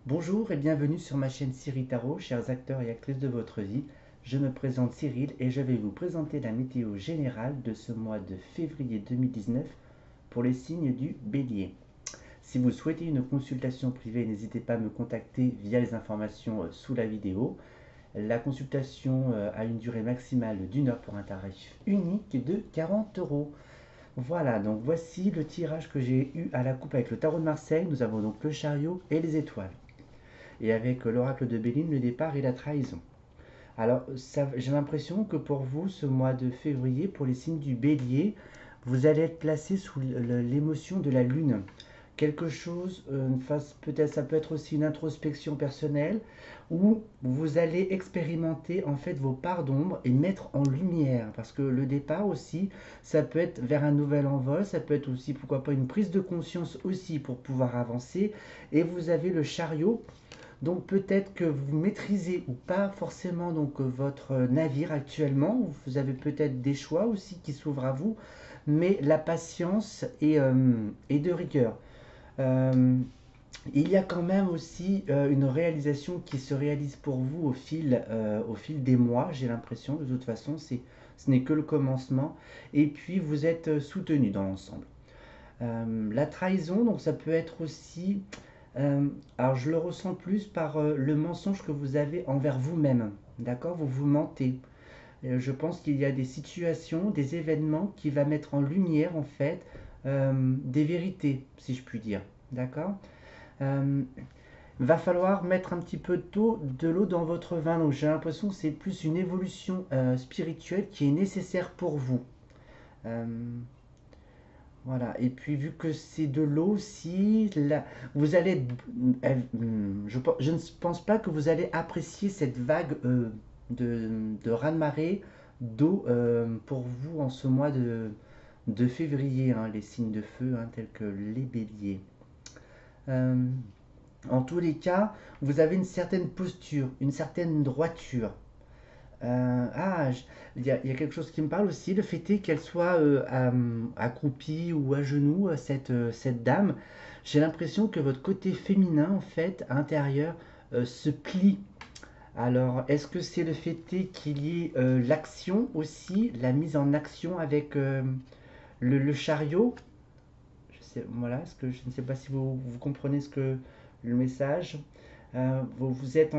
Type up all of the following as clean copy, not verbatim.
Bonjour et bienvenue sur ma chaîne Cyril Tarot, chers acteurs et actrices de votre vie. Je me présente Cyril et je vais vous présenter la météo générale de ce mois de février 2019 pour les signes du Bélier. Si vous souhaitez une consultation privée, n'hésitez pas à me contacter via les informations sous la vidéo. La consultation a une durée maximale d'une heure pour un tarif unique de 40 euros. Voilà, donc voici le tirage que j'ai eu à la coupe avec le tarot de Marseille. Nous avons donc le chariot et les étoiles. Et avec l'oracle de Béline, le départ et la trahison. Alors, j'ai l'impression que pour vous, ce mois de février, pour les signes du bélier, vous allez être placé sous l'émotion de la lune. Quelque chose, peut-être, ça peut être aussi une introspection personnelle, où vous allez expérimenter en fait vos parts d'ombre et mettre en lumière. Parce que le départ aussi, ça peut être vers un nouvel envol, ça peut être aussi, pourquoi pas, une prise de conscience aussi pour pouvoir avancer. Et vous avez le chariot, donc peut-être que vous maîtrisez ou pas forcément votre navire actuellement. Vous avez peut-être des choix aussi qui s'ouvrent à vous, mais la patience est de rigueur. Euh, il y a quand même aussi une réalisation qui se réalise pour vous au fil des mois, j'ai l'impression. De toute façon, ce n'est que le commencement. Et puis, vous êtes soutenu dans l'ensemble. La trahison, donc ça peut être aussi, euh, alors je le ressens plus par le mensonge que vous avez envers vous-même. D'accord? Vous vous mentez. Je pense qu'il y a des situations, des événements qui va mettre en lumière en fait des vérités, si je puis dire. D'accord? Euh, Va falloir mettre un petit peu de l'eau dans votre vin. Donc j'ai l'impression que c'est plus une évolution spirituelle qui est nécessaire pour vous. Euh, Voilà, et puis vu que c'est de l'eau aussi, là, vous allez, je ne pense pas que vous allez apprécier cette vague de raz-de-marée d'eau pour vous en ce mois de février, hein, les signes de feu hein, tels que les béliers. Euh, En tous les cas, vous avez une certaine posture, une certaine droiture. Il y a quelque chose qui me parle aussi. Le fait est qu'elle soit accroupie ou à genoux, cette dame. J'ai l'impression que votre côté féminin, en fait, intérieur, se plie. Alors, est-ce que c'est le fait est qu'il y ait l'action aussi, la mise en action avec le chariot? Voilà, je ne sais pas si vous comprenez le message. Vous êtes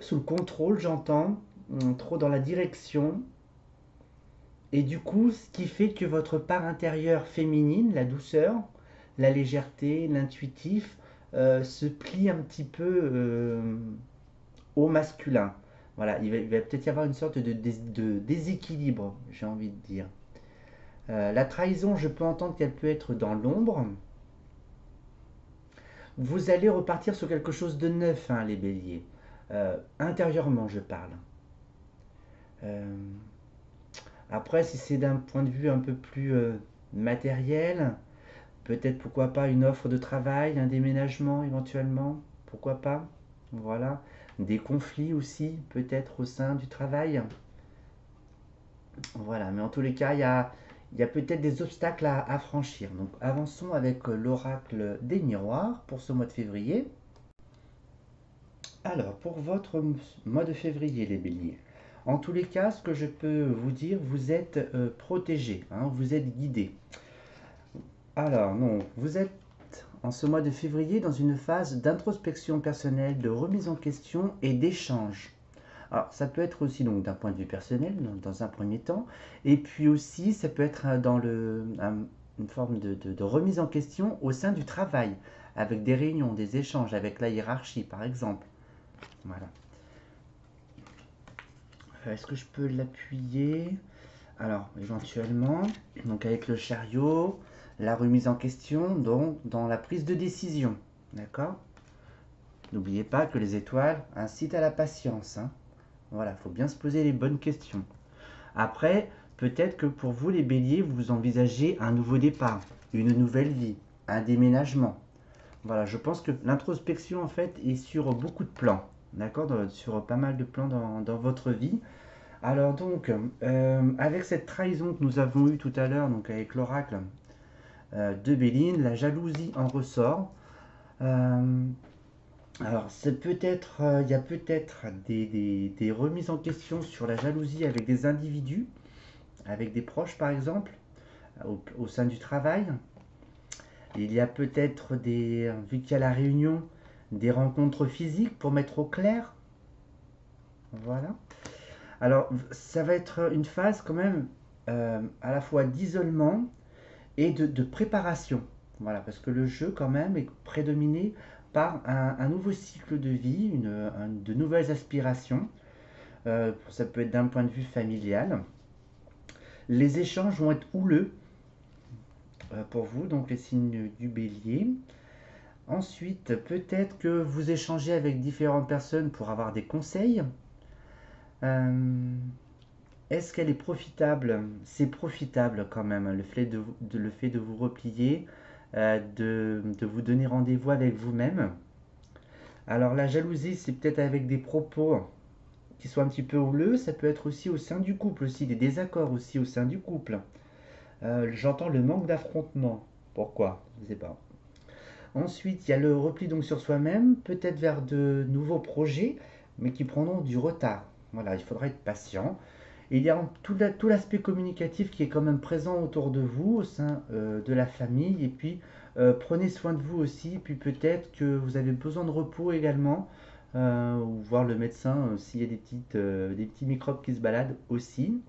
sous le contrôle, j'entends, trop dans la direction. Et du coup, ce qui fait que votre part intérieure féminine, la douceur, la légèreté, l'intuitif, se plie un petit peu au masculin. Voilà, il va peut-être y avoir une sorte de déséquilibre, j'ai envie de dire. La trahison, je peux entendre qu'elle peut être dans l'ombre. Vous allez repartir sur quelque chose de neuf, hein, les béliers. Intérieurement, je parle. Euh, Après, si c'est d'un point de vue un peu plus matériel, peut-être pourquoi pas une offre de travail, un déménagement éventuellement, pourquoi pas, voilà. Des conflits aussi, peut-être au sein du travail, voilà. Mais en tous les cas, il y a peut-être des obstacles à franchir. Donc avançons avec l'oracle des miroirs pour ce mois de février. Alors, pour votre mois de février, les béliers, en tous les cas, ce que je peux vous dire, vous êtes protégés, hein, vous êtes guidés. Alors, non, vous êtes en ce mois de février dans une phase d'introspection personnelle, de remise en question et d'échange. Alors, ça peut être aussi donc d'un point de vue personnel, dans un premier temps, et puis aussi, ça peut être une forme de remise en question au sein du travail, avec des réunions, des échanges avec la hiérarchie, par exemple. Voilà. Est-ce que je peux l'appuyer? Alors, éventuellement, donc avec le chariot, la remise en question, donc dans la prise de décision. D'accord? N'oubliez pas que les étoiles incitent à la patience, hein. Voilà, il faut bien se poser les bonnes questions. Après, peut-être que pour vous, les béliers, vous envisagez un nouveau départ, une nouvelle vie, un déménagement. Voilà, je pense que l'introspection, en fait, est sur beaucoup de plans. D'accord? Sur pas mal de plans dans votre vie. Alors donc, avec cette trahison que nous avons eue tout à l'heure, donc avec l'oracle de Béline, la jalousie en ressort. Euh, Alors, c'est peut-être, il y a peut-être des remises en question sur la jalousie avec des individus, avec des proches par exemple, au sein du travail. Il y a peut-être vu qu'il y a la réunion, des rencontres physiques pour mettre au clair. Voilà. Alors, ça va être une phase quand même à la fois d'isolement et de préparation. Voilà, parce que le jeu quand même est prédominé par un nouveau cycle de vie, de nouvelles aspirations. Ça peut être d'un point de vue familial. Les échanges vont être houleux pour vous, donc les signes du bélier. Ensuite, peut-être que vous échangez avec différentes personnes pour avoir des conseils. Euh, Est-ce qu'elle est profitable? C'est profitable quand même, le fait de vous replier, de vous donner rendez-vous avec vous-même. Alors la jalousie, c'est peut-être avec des propos qui soient un petit peu houleux, ça peut être aussi au sein du couple, aussi des désaccords aussi au sein du couple. J'entends le manque d'affrontement. Pourquoi? Je ne sais pas. Ensuite, il y a le repli donc sur soi-même, peut-être vers de nouveaux projets, mais qui prendront du retard. Voilà, il faudra être patient. Et il y a tout l'aspect communicatif qui est quand même présent autour de vous, au sein de la famille. Et puis, prenez soin de vous aussi. Et puis, peut-être que vous avez besoin de repos également, ou voir le médecin s'il y a des petits microbes qui se baladent aussi.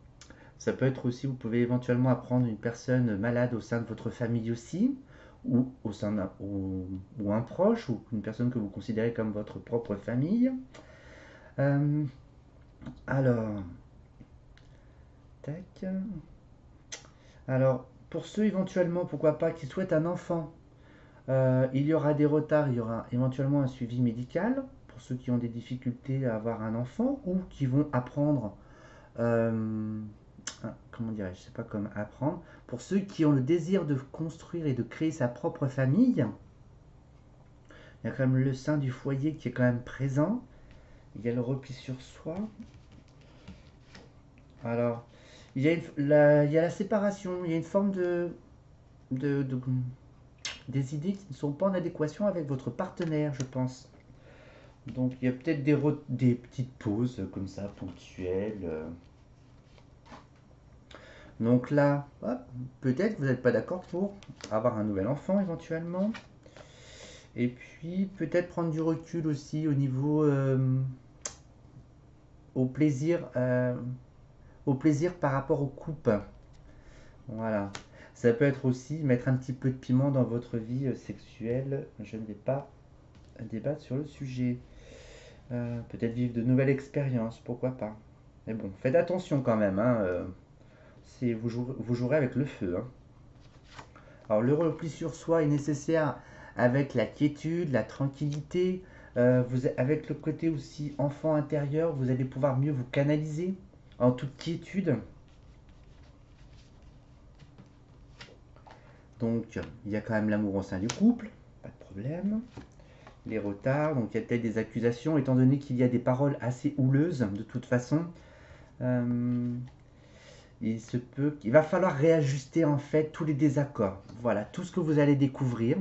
Ça peut être aussi, vous pouvez éventuellement apprendre une personne malade au sein de votre famille aussi, ou au sein ou un proche, ou une personne que vous considérez comme votre propre famille. Euh, alors, tac. Alors, pour ceux éventuellement, pourquoi pas, qui souhaitent un enfant, il y aura des retards, il y aura éventuellement un suivi médical pour ceux qui ont des difficultés à avoir un enfant ou qui vont apprendre, euh, comment dirais-je, sais pas comment apprendre. Pour ceux qui ont le désir de construire et de créer sa propre famille, il y a quand même le sein du foyer qui est quand même présent. Il y a le repli sur soi. Alors, il y a la séparation, il y a une forme de des idées qui ne sont pas en adéquation avec votre partenaire, je pense. Donc il y a peut-être des petites pauses comme ça, ponctuelles. Donc là, peut-être vous n'êtes pas d'accord pour avoir un nouvel enfant éventuellement. Et puis peut-être prendre du recul aussi au niveau au plaisir, euh, au plaisir par rapport aux coupes. Voilà. Ça peut être aussi mettre un petit peu de piment dans votre vie sexuelle. Je ne vais pas débattre sur le sujet. Peut-être vivre de nouvelles expériences, pourquoi pas. Mais bon, faites attention quand même, hein, vous jouerez avec le feu, hein. Alors le repli sur soi est nécessaire avec la quiétude, la tranquillité, avec le côté aussi enfant intérieur, vous allez pouvoir mieux vous canaliser en toute quiétude. Donc il y a quand même l'amour au sein du couple, pas de problème. Les retards, donc il y a peut-être des accusations, étant donné qu'il y a des paroles assez houleuses de toute façon. Euh, il va falloir réajuster en fait tous les désaccords. Voilà, tout ce que vous allez découvrir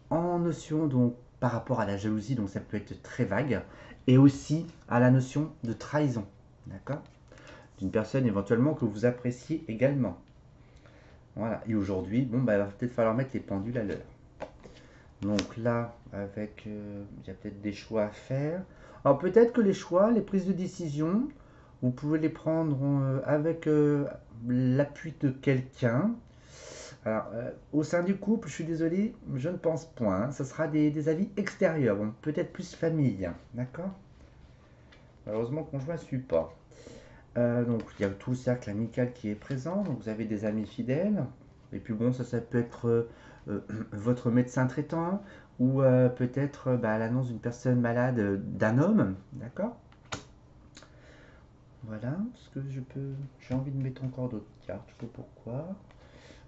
en notion donc par rapport à la jalousie, donc ça peut être très vague, et aussi à la notion de trahison, d'accord? D'une personne éventuellement que vous appréciez également. Voilà, et aujourd'hui, bon, bah, il va peut-être falloir mettre les pendules à l'heure. Donc là, il y a peut-être des choix à faire. Alors peut-être que les choix, les prises de décision, vous pouvez les prendre avec l'appui de quelqu'un. Alors, au sein du couple, je suis désolé, je ne pense point, hein. Ce sera des avis extérieurs, bon, peut-être plus famille, d'accord? Malheureusement, conjoint ne suit pas. Donc, il y a tout le cercle amical qui est présent, donc vous avez des amis fidèles. Et puis bon, ça peut être votre médecin traitant ou peut-être l'annonce d'une personne malade d'un homme, d'accord? Voilà, ce que j'ai envie de mettre encore d'autres cartes, je sais pas pourquoi.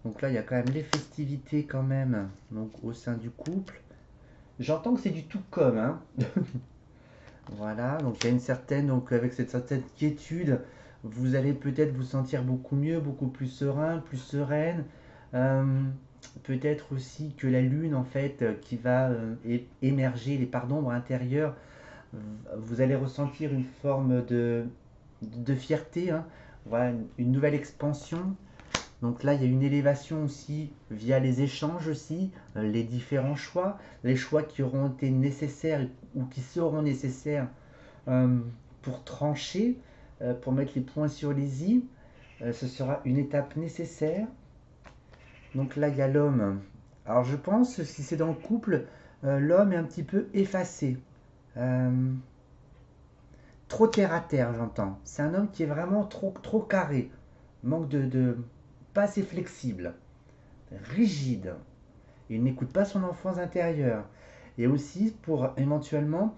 Donc là, il y a quand même les festivités quand même, donc au sein du couple. J'entends que c'est du tout comme, hein. Voilà, donc il y a une certaine, donc avec cette certaine quiétude, vous allez peut-être vous sentir beaucoup mieux, beaucoup plus serein, plus sereine. Euh, peut-être aussi que la lune, en fait, qui va émerger, les parts d'ombre intérieures, vous allez ressentir une forme de fierté, hein. Voilà, une nouvelle expansion. Donc là, il y a une élévation aussi via les échanges aussi, les différents choix, les choix qui auront été nécessaires ou qui seront nécessaires euh, pour trancher, pour mettre les points sur les i. Ce sera une étape nécessaire. Donc là, il y a l'homme. Alors je pense, si c'est dans le couple, l'homme est un petit peu effacé. Euh, Trop terre à terre, j'entends. C'est un homme qui est vraiment trop carré. Manque pas assez flexible. Rigide. Il n'écoute pas son enfance intérieure. Et aussi, pour éventuellement,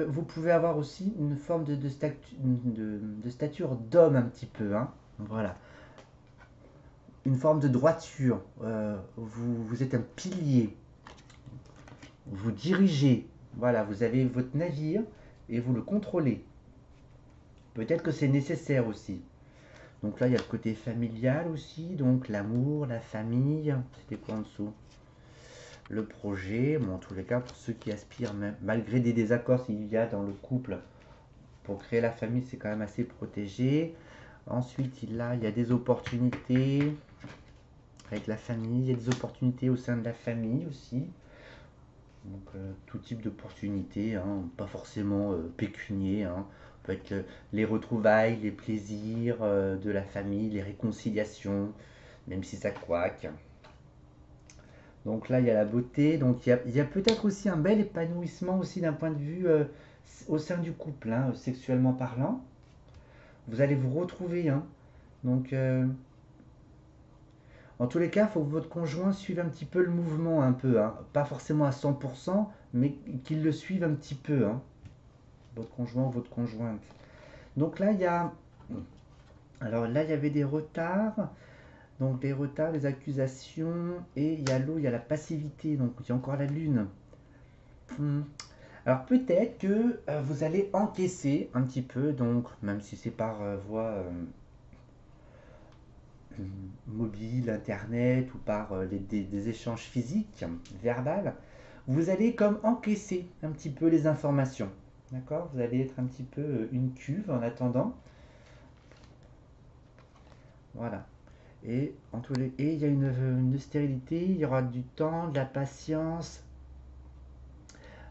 vous pouvez avoir aussi une forme de stature d'homme un petit peu, hein. Voilà. Une forme de droiture. Vous êtes un pilier. Vous dirigez. Voilà, vous avez votre navire et vous le contrôlez. Peut-être que c'est nécessaire aussi. Donc là, il y a le côté familial aussi, donc l'amour, la famille. C'était quoi en dessous? Le projet. Bon, en tous les cas, pour ceux qui aspirent, malgré des désaccords s'il y a dans le couple, pour créer la famille, c'est quand même assez protégé. Ensuite, il y a des opportunités avec la famille. Il y a des opportunités au sein de la famille aussi. Donc, tout type d'opportunités, hein, pas forcément pécunier, hein. Peut être les retrouvailles, les plaisirs de la famille, les réconciliations, même si ça couac. Donc là, il y a la beauté. Donc il y a peut-être aussi un bel épanouissement aussi d'un point de vue au sein du couple, hein, sexuellement parlant. Vous allez vous retrouver, hein. Donc, en tous les cas, il faut que votre conjoint suive un petit peu le mouvement, un peu, hein. Pas forcément à 100%, mais qu'il le suive un petit peu, hein. Votre conjoint ou votre conjointe. Donc là, alors là, il y avait des retards. Donc des retards, des accusations, et il y a l'eau, il y a la passivité, donc il y a encore la lune. Hmm. Alors peut-être que vous allez encaisser un petit peu, donc même si c'est par voie mobile, internet ou par des échanges physiques, verbales, vous allez comme encaisser un petit peu les informations. D'accord? Vous allez être un petit peu une cuve en attendant. Voilà. Et il y a une stérilité, il y aura du temps, de la patience.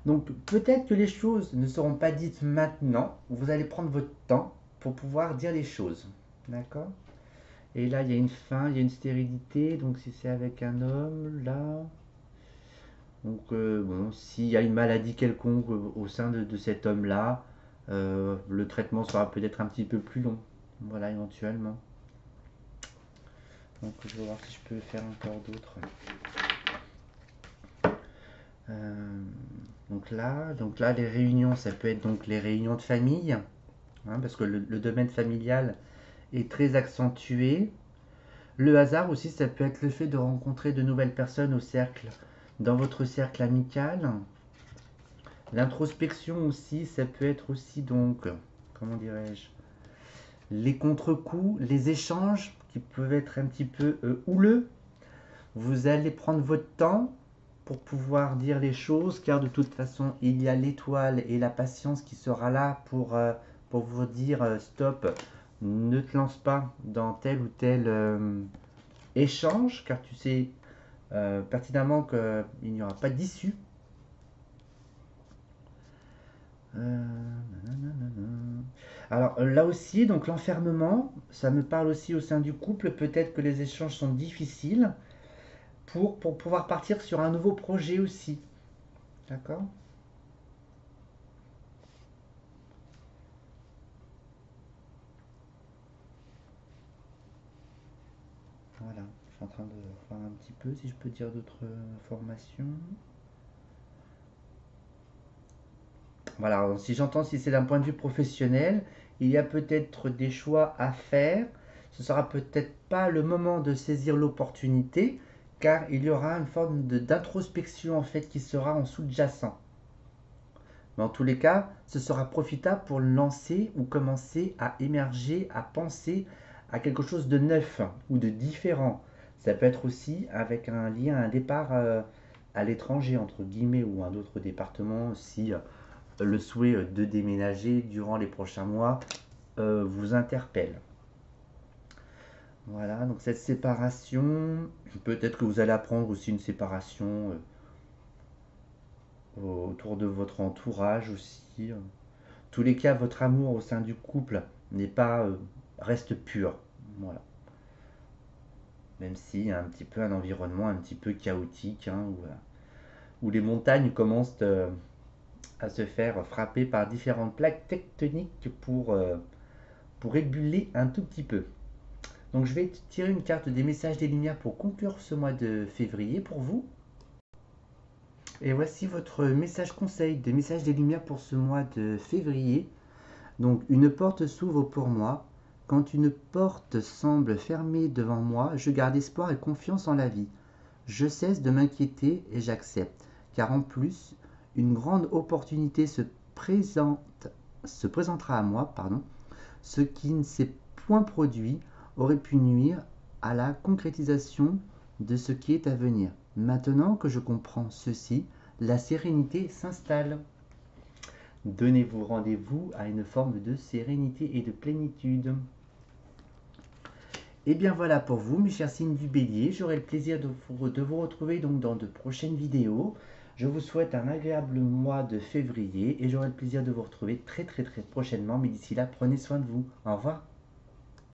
Donc peut-être que les choses ne seront pas dites maintenant. Vous allez prendre votre temps pour pouvoir dire les choses. D'accord? Et là, il y a une fin, il y a une stérilité. Donc si c'est avec un homme, là. Donc bon, s'il y a une maladie quelconque au sein de cet homme-là, le traitement sera peut-être un petit peu plus long. Voilà, éventuellement. Donc je vais voir si je peux faire encore d'autres. Euh, donc là, les réunions, ça peut être donc les réunions de famille, hein, parce que le domaine familial est très accentué. Le hasard aussi, ça peut être le fait de rencontrer de nouvelles personnes dans votre cercle amical. L'introspection aussi, ça peut être aussi donc, comment dirais-je, les contre-coups, les échanges qui peuvent être un petit peu houleux. Vous allez prendre votre temps pour pouvoir dire les choses, car de toute façon, il y a l'étoile et la patience qui sera là pour vous dire stop, ne te lance pas dans tel ou tel échange, car tu sais pertinemment qu'il n'y aura pas d'issue. Alors là aussi, donc l'enfermement, ça me parle aussi au sein du couple, peut-être que les échanges sont difficiles pour pouvoir partir sur un nouveau projet aussi. D'accord? Voilà, je suis en train de voir un petit peu si je peux dire d'autres informations. Voilà, alors, si j'entends si c'est d'un point de vue professionnel, il y a peut-être des choix à faire. Ce sera peut-être pas le moment de saisir l'opportunité, car il y aura une forme d'introspection en fait qui sera en sous-jacent. Mais en tous les cas, ce sera profitable pour lancer ou commencer à émerger, à penser à quelque chose de neuf ou de différent. Ça peut être aussi avec un lien, un départ à l'étranger, entre guillemets, ou un autre département, si le souhait de déménager durant les prochains mois vous interpelle. Voilà, donc cette séparation, peut-être que vous allez apprendre aussi une séparation autour de votre entourage aussi. Tous les cas, votre amour au sein du couple n'est pas reste pur. Voilà. Même s'il y a un petit peu un environnement un petit peu chaotique, hein, où les montagnes commencent à se faire frapper par différentes plaques tectoniques pour ébuler un tout petit peu. Donc je vais tirer une carte des messages des lumières pour conclure ce mois de février pour vous. Et voici votre message conseil des messages des lumières pour ce mois de février. Donc une porte s'ouvre pour moi. Quand une porte semble fermée devant moi, je garde espoir et confiance en la vie. Je cesse de m'inquiéter et j'accepte. Car en plus, une grande opportunité se présentera à moi, pardon. Ce qui ne s'est point produit aurait pu nuire à la concrétisation de ce qui est à venir. Maintenant que je comprends ceci, la sérénité s'installe. Donnez-vous rendez-vous à une forme de sérénité et de plénitude. Et bien voilà pour vous, mes chers signes du bélier. J'aurai le plaisir de vous retrouver donc dans de prochaines vidéos. Je vous souhaite un agréable mois de février et j'aurai le plaisir de vous retrouver très prochainement. Mais d'ici là, prenez soin de vous. Au revoir.